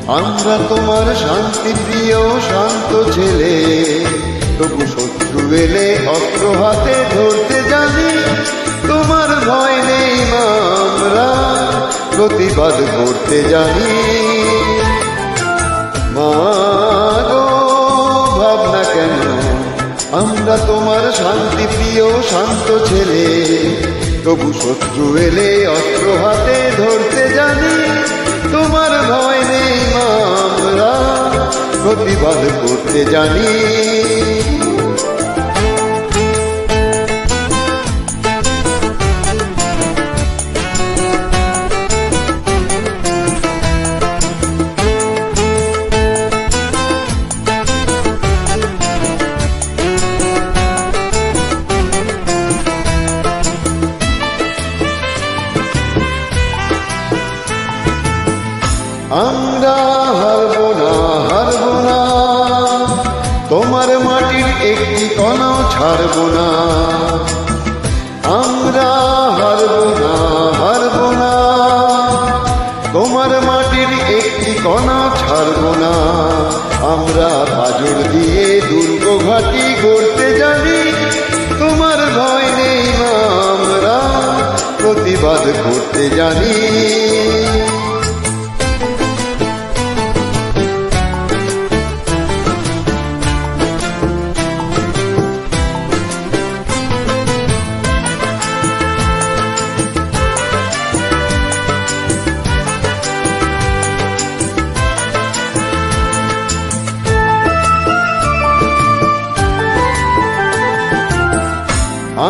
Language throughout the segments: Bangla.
আমরা তোমার শান্তি প্রিয় শান্ত ছেলে, তবু শত্রু এলে অস্ত্র হাতে ধরতে জানি। তোমার ভয় নেই মা, আমরা প্রতিবাদ করতে জানি। মা গো ভাবনা কেন, আমরা তোমার শান্তি প্রিয় শান্ত ছেলে, তবু শত্রু এলে অস্ত্র হাতে ধরতে জানি। তোমার ভয় নেই মা, আমরা প্রতিবাদ করতে জানি। আমরা হারবো না, হারবো না, তোমার মাটির একটি কণাও ছাড়বো না। আমরা হারবো না, হারবো না, তোমার মাটির একটি কণা ছাড়বো না। আমরা পাঁজর দিয়ে দুর্গ ঘাঁটি গড়তে জানি। তোমার ভয় নেই মা, আমরা প্রতিবাদ করতে জানি।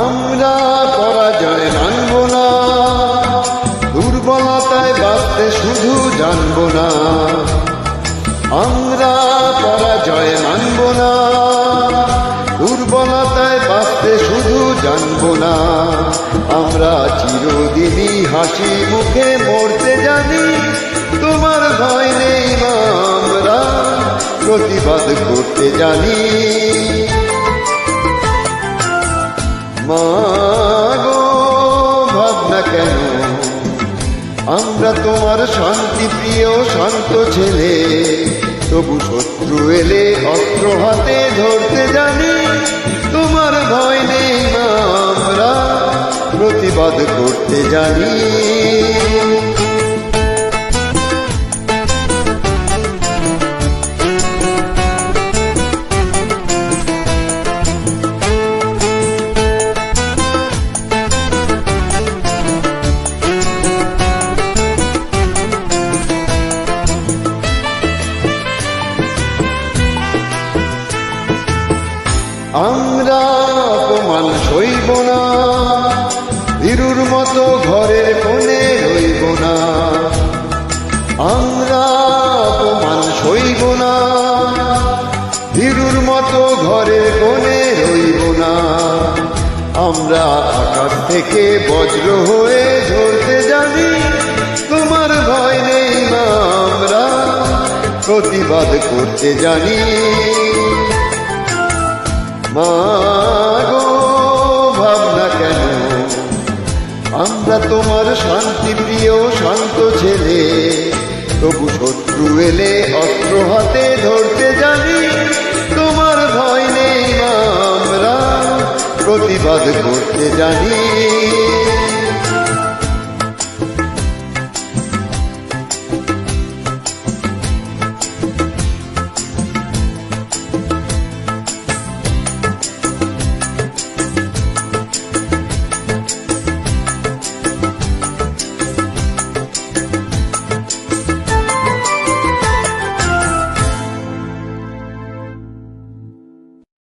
আমরা পরাজয় মানব না, দুর্বলতায় বাঁচতে শুধু জানব না। আমরা পরাজয় মানব না, দুর্বলতায় বাঁচতে শুধু জানব না। আমরা চিরদিনই হাসি মুখে মরতে জানি। তোমার ভয় নেই মা, আমরা প্রতিবাদ করতে জানি। মা গো ভাবনা কেন, আমরা তোমার শান্তি প্রিয় শান্ত ছেলে, তবু শত্রু এলে অস্ত্র হাতে ধরতে জানি। তোমার ভয় নেই মা, আমরা প্রতিবাদ করতে জানি। আমরা অপমান সইব না, ভীরুর মতো ঘরের কোণে রইব না। আমরা অপমান সইব না, ভীরুর মতো ঘরের কোণে রইব না। আমরা আকাশ থেকে বজ্র হয়ে ঝরতে জানি। তোমার ভয় নেই মা, আমরা প্রতিবাদ করতে জানি। মা গো ভাবনা কেন, আমরা তোমার শান্তি প্রিয় শান্ত ছেলে, তবু শত্রু এলে অস্ত্র হাতে ধরতে জানি। তোমার ভয় নেই মা, আমরা প্রতিবাদ করতে জানি।